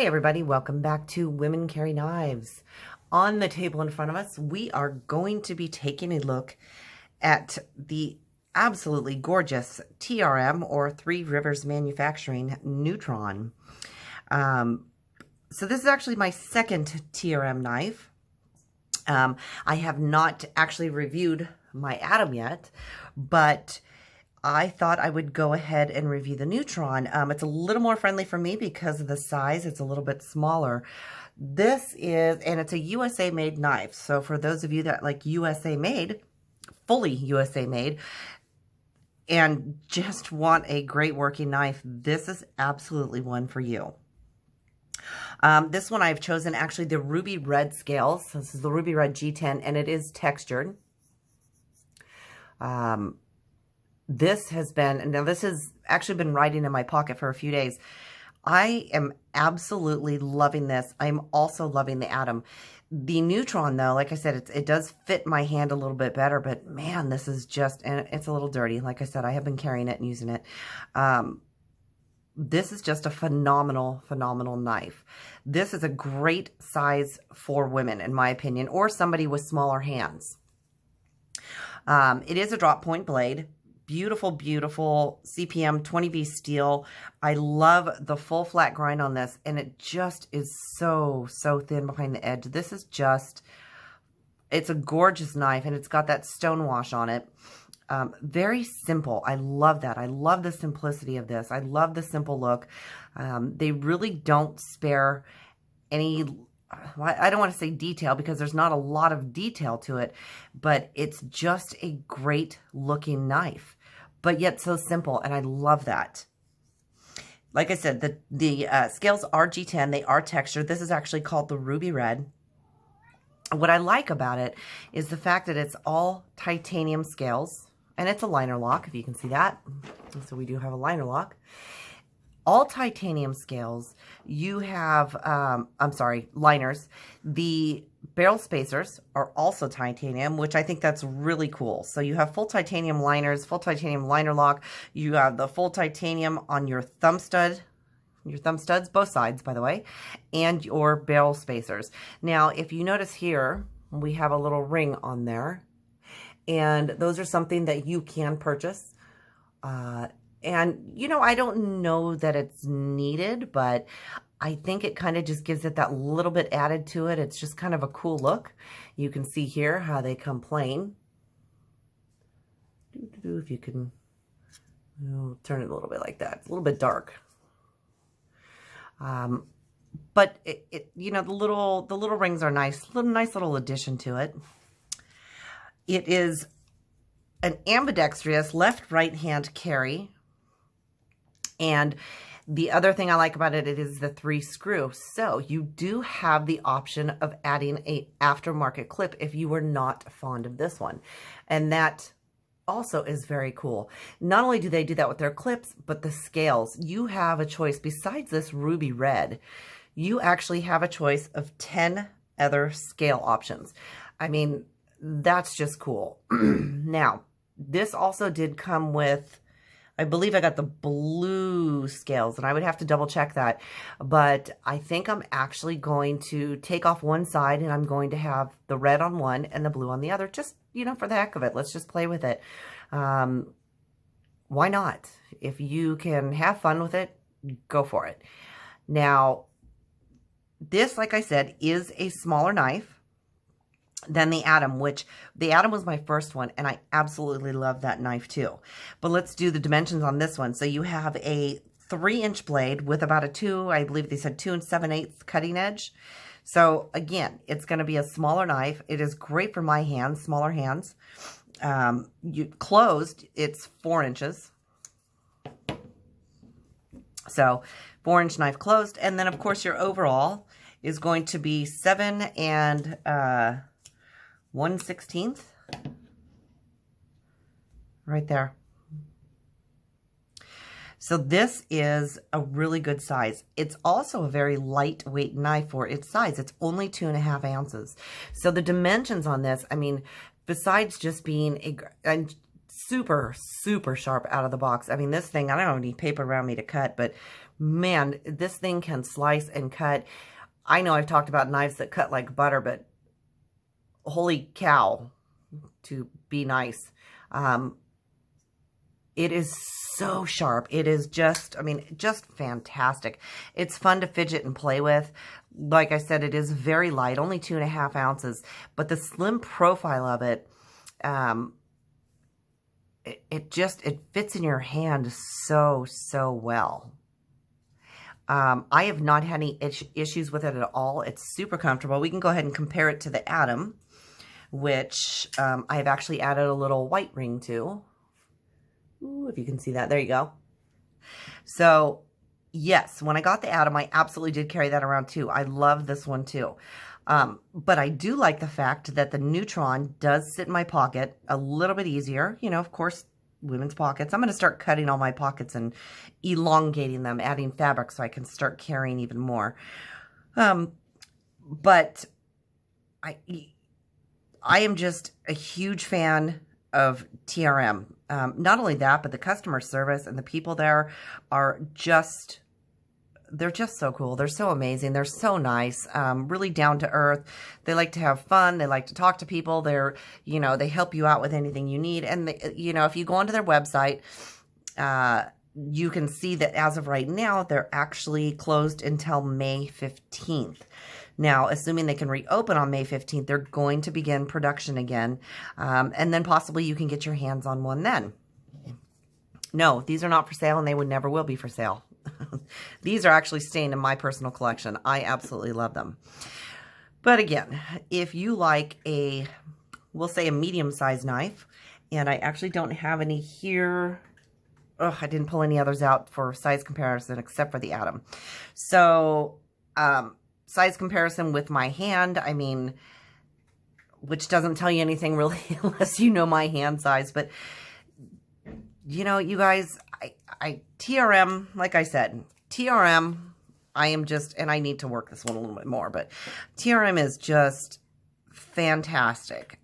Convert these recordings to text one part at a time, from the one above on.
Hey everybody, welcome back to Women Carry Knives. On the table in front of us, we are going to be taking a look at the absolutely gorgeous TRM or Three Rivers Manufacturing Neutron. So this is actually my second TRM knife. I have not actually reviewed my Atom yet, but I thought I would go ahead and review the Neutron. It's a little more friendly for me because of the size. It's a little bit smaller. This is, and it's a USA made knife. So for those of you that like USA made, fully USA made, and just want a great working knife, this is absolutely one for you. This one I've chosen actually the ruby red scales. This is the ruby red G10 and it is textured. This has been, now this has actually been riding in my pocket for a few days. I am absolutely loving this. I'm also loving the Atom. The Neutron though, like I said, it does fit my hand a little bit better, but man, this is just, and it's a little dirty. Like I said, I have been carrying it and using it. This is just a phenomenal, phenomenal knife. This is a great size for women, in my opinion, or somebody with smaller hands. It is a drop point blade. Beautiful, beautiful CPM 20V steel. I love the full flat grind on this, and it just is so, so thin behind the edge. This is just, it's a gorgeous knife, and it's got that stone wash on it. Very simple. I love that. I love the simplicity of this. I love the simple look. They really don't spare any, I don't want to say detail because there's not a lot of detail to it, but it's just a great looking knife, but yet so simple, and I love that. Like I said, the scales are G10. They are textured. This is actually called the Ruby Red. What I like about it is the fact that it's all titanium scales, and it's a liner lock, if you can see that. So we do have a liner lock. All titanium scales. You have, liners. The barrel spacers are also titanium, which I think that's really cool. So you have full titanium liners, full titanium liner lock. You have the full titanium on your thumb studs, both sides, by the way, and your barrel spacers. Now, if you notice here, we have a little ring on there, and those are something that you can purchase. And, you know, I don't know that it's needed, but I think it kind of just gives it that little bit added to it. It's just kind of a cool look. You can see here how they come plain. If you can turn it a little bit like that. It's a little bit dark. But you know, the little rings are nice. Nice little addition to it. It is an ambidextrous left-right hand carry. And the other thing I like about it, it is the 3 screw. So you do have the option of adding a aftermarket clip if you were not fond of this one. And that also is very cool. Not only do they do that with their clips, but the scales. You have a choice. Besides this ruby red, you actually have a choice of 10 other scale options. I mean, that's just cool. Now, this also did come with, I believe I got the blue scales, and I would have to double check that. But I think I'm actually going to take off one side, and I'm going to have the red on one and the blue on the other. Just, you know, for the heck of it. Let's just play with it. Why not? If you can have fun with it, go for it. Now, this, like I said, is a smaller knife than the Atom, which the Atom was my first one, and I absolutely love that knife too. But let's do the dimensions on this one. So you have a 3-inch blade with about a 2, I believe they said 2 7/8 cutting edge. So again, it's going to be a smaller knife. It is great for my hands, smaller hands. Closed, it's 4 inches. So 4-inch knife closed, and then of course your overall is going to be 7 and 1/16 right there. So this is a really good size. It's also a very lightweight knife for its size. It's only 2.5 ounces. So the dimensions on this, I mean, besides just being a super, super sharp out of the box. I mean, this thing, I don't have any paper around me to cut, but man, this thing can slice and cut. I know I've talked about knives that cut like butter, but holy cow, to be nice. It is so sharp. It is just, I mean, just fantastic. It's fun to fidget and play with. Like I said, it is very light, only 2.5 ounces, but the slim profile of it, it fits in your hand so well. I have not had any issues with it at all. It's super comfortable. We can go ahead and compare it to the Atom, which I have actually added a little white ring to. Ooh, if you can see that. There you go. So, yes, when I got the Atom, I absolutely did carry that around too. I love this one too. But I do like the fact that the Neutron does sit in my pocket a little bit easier. You know, of course, women's pockets. I'm going to start cutting all my pockets and elongating them, adding fabric so I can start carrying even more. But I am just a huge fan of TRM. Not only that, but the customer service and the people there are just, they're just so cool. They're so amazing. They're so nice, really down to earth. They like to have fun. They like to talk to people. They're, you know, they help you out with anything you need. And, they, you know, if you go onto their website, you can see that as of right now, they're actually closed until May 15th. Now, assuming they can reopen on May 15th, they're going to begin production again. And then possibly you can get your hands on one then. No, these are not for sale and they would never will be for sale. These are actually staying in my personal collection. I absolutely love them. But again, if you like a, we'll say a medium-sized knife, and I actually don't have any here. Oh, I didn't pull any others out for size comparison except for the Atom. So, size comparison with my hand, I mean, which doesn't tell you anything really unless you know my hand size. But, you know, you guys, TRM, like I said, TRM, I am just, and I need to work this one a little bit more, but TRM is just fantastic.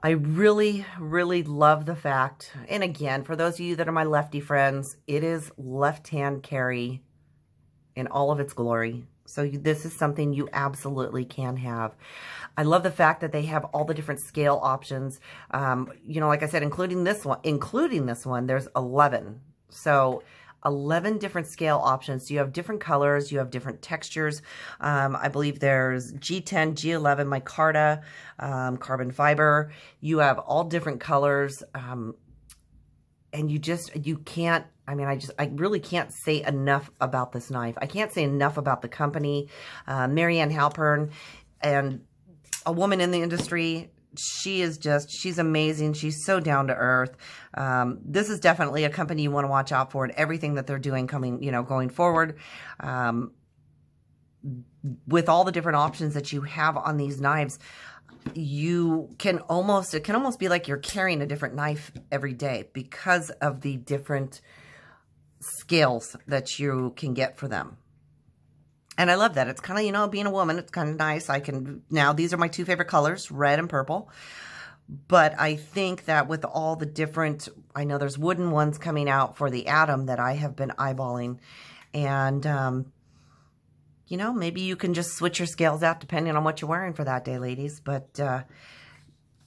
I really love the fact, and again, for those of you that are my lefty friends, it is left-hand carry in all of its glory. So this is something you absolutely can have. I love the fact that they have all the different scale options. You know, like I said, including this one, there's 11. So 11 different scale options. So you have different colors, you have different textures. I believe there's G10, G11, micarta, carbon fiber. You have all different colors. And you can't, I mean, I really can't say enough about this knife. I can't say enough about the company, Marianne Halpern, and a woman in the industry. She is just, she's amazing. She's so down to earth. This is definitely a company you want to watch out for and everything that they're doing going forward. With all the different options that you have on these knives, it can almost be like you're carrying a different knife every day because of the different scales that you can get for them. And I love that. It's kind of, you know, being a woman, it's kind of nice. Now these are my two favorite colors, red and purple. But I think that with all the different, I know there's wooden ones coming out for the Atom that I have been eyeballing. And, you know, maybe you can just switch your scales out depending on what you're wearing for that day, ladies. But,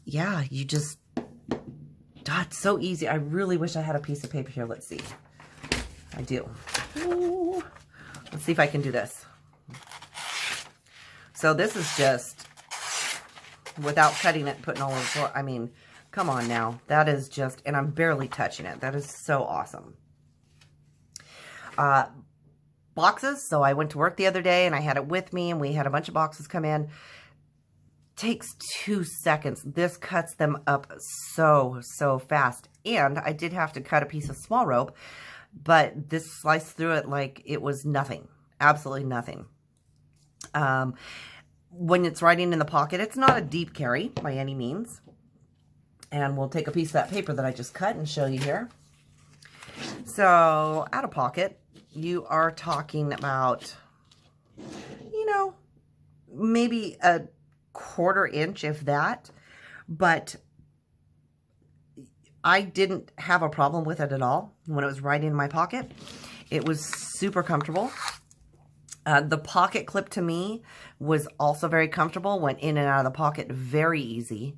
yeah, you just, it's so easy. I really wish I had a piece of paper here. Let's see. I do. Ooh. Let's see if I can do this. So this is just without cutting it and putting all over the floor. I mean, come on now. That is just, and I'm barely touching it. That is so awesome. Boxes. So I went to work the other day and I had it with me and we had a bunch of boxes come in. Takes 2 seconds. This cuts them up so fast. And I did have to cut a piece of small rope, but this sliced through it like it was nothing. Absolutely nothing. When it's riding in the pocket, it's not a deep carry by any means. And we'll take a piece of that paper that I just cut and show you here. So out of pocket, you are talking about, you know, maybe a 1/4 inch, if that. But I didn't have a problem with it at all when it was right in my pocket. It was super comfortable. The pocket clip to me was also very comfortable, went in and out of the pocket very easy.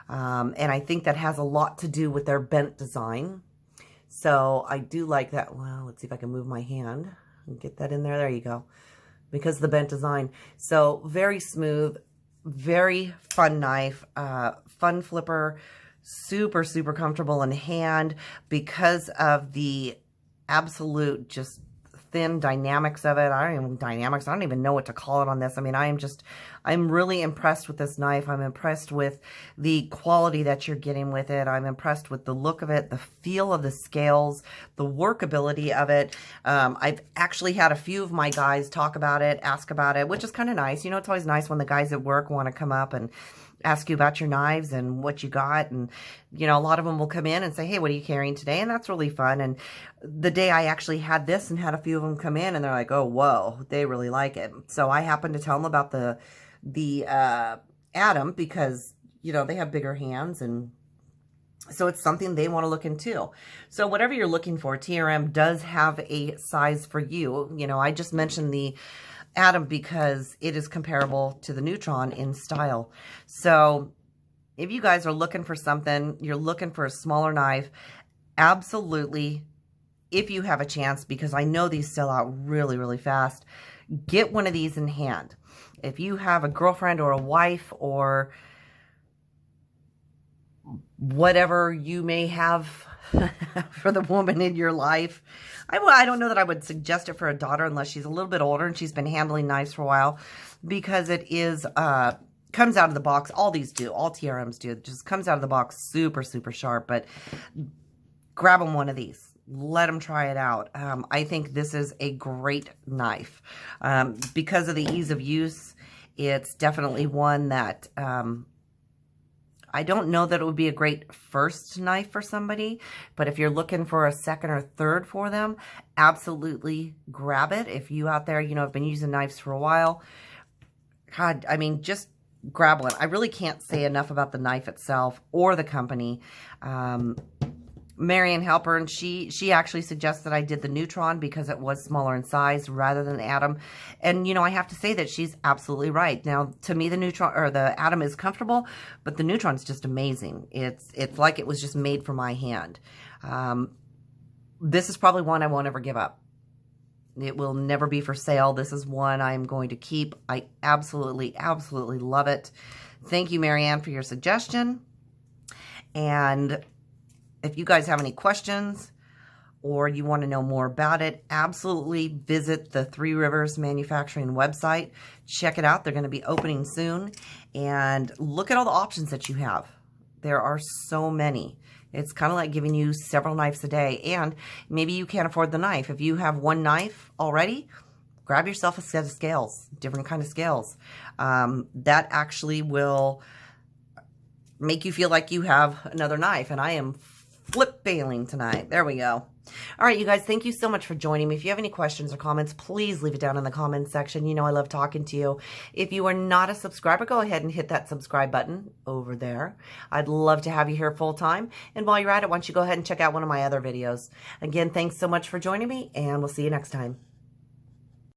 And I think that has a lot to do with their bent design. So I do like that. Well, let's see if I can move my hand and get that in there. There you go. Because of the bent design. So very smooth, very fun knife, fun flipper, super, super comfortable in hand because of the absolute just thin dynamics of it. I don't even know what to call it on this. I mean, I'm really impressed with this knife. I'm impressed with the quality that you're getting with it. I'm impressed with the look of it, the feel of the scales, the workability of it. I've actually had a few of my guys talk about it, ask about it, which is kind of nice. You know, it's always nice when the guys at work want to come up and ask you about your knives and what you got. And, you know, a lot of them will come in and say, hey, what are you carrying today? And that's really fun. And the day I actually had this and had a few of them come in and they're like, oh, whoa, they really like it. So I happened to tell them about the Atom because, you know, they have bigger hands, and so it's something they want to look into. So whatever you're looking for, TRM does have a size for you. You know, I just mentioned the Atom because it is comparable to the Neutron in style. So if you guys are looking for something, you're looking for a smaller knife, absolutely, if you have a chance, because I know these sell out really, really fast, get one of these in hand. If you have a girlfriend or a wife or whatever you may have for the woman in your life, I don't know that I would suggest it for a daughter unless she's a little bit older and she's been handling knives for a while, because it is comes out of the box. All these do, all TRMs do. It just comes out of the box super, super sharp. But grab them one of these. Let them try it out. I think this is a great knife. Because of the ease of use, it's definitely one that I don't know that it would be a great first knife for somebody, but if you're looking for a second or third for them, absolutely grab it. If you out there, you know, have been using knives for a while, God, I mean, just grab one. I really can't say enough about the knife itself or the company. Marian Halpern, she actually suggested I did the Neutron because it was smaller in size rather than the Atom. And, you know, I have to say that she's absolutely right. Now, to me, the Neutron or the Atom is comfortable, but the Neutron's just amazing. It's like it was just made for my hand. This is probably one I won't ever give up. It will never be for sale. This is one I'm going to keep. I absolutely, absolutely love it. Thank you, Marianne, for your suggestion. And if you guys have any questions or you want to know more about it, absolutely visit the Three Rivers Manufacturing website. Check it out. They're going to be opening soon. And look at all the options that you have. There are so many. It's kind of like giving you several knives a day. And maybe you can't afford the knife. If you have one knife already, grab yourself a set of scales, different kind of scales. That actually will make you feel like you have another knife. And I am flip failing tonight. There we go. All right, you guys, thank you so much for joining me. If you have any questions or comments, please leave it down in the comments section. You know I love talking to you. If you are not a subscriber, go ahead and hit that subscribe button over there. I'd love to have you here full time. And while you're at it, why don't you go ahead and check out one of my other videos. Again, thanks so much for joining me, and we'll see you next time.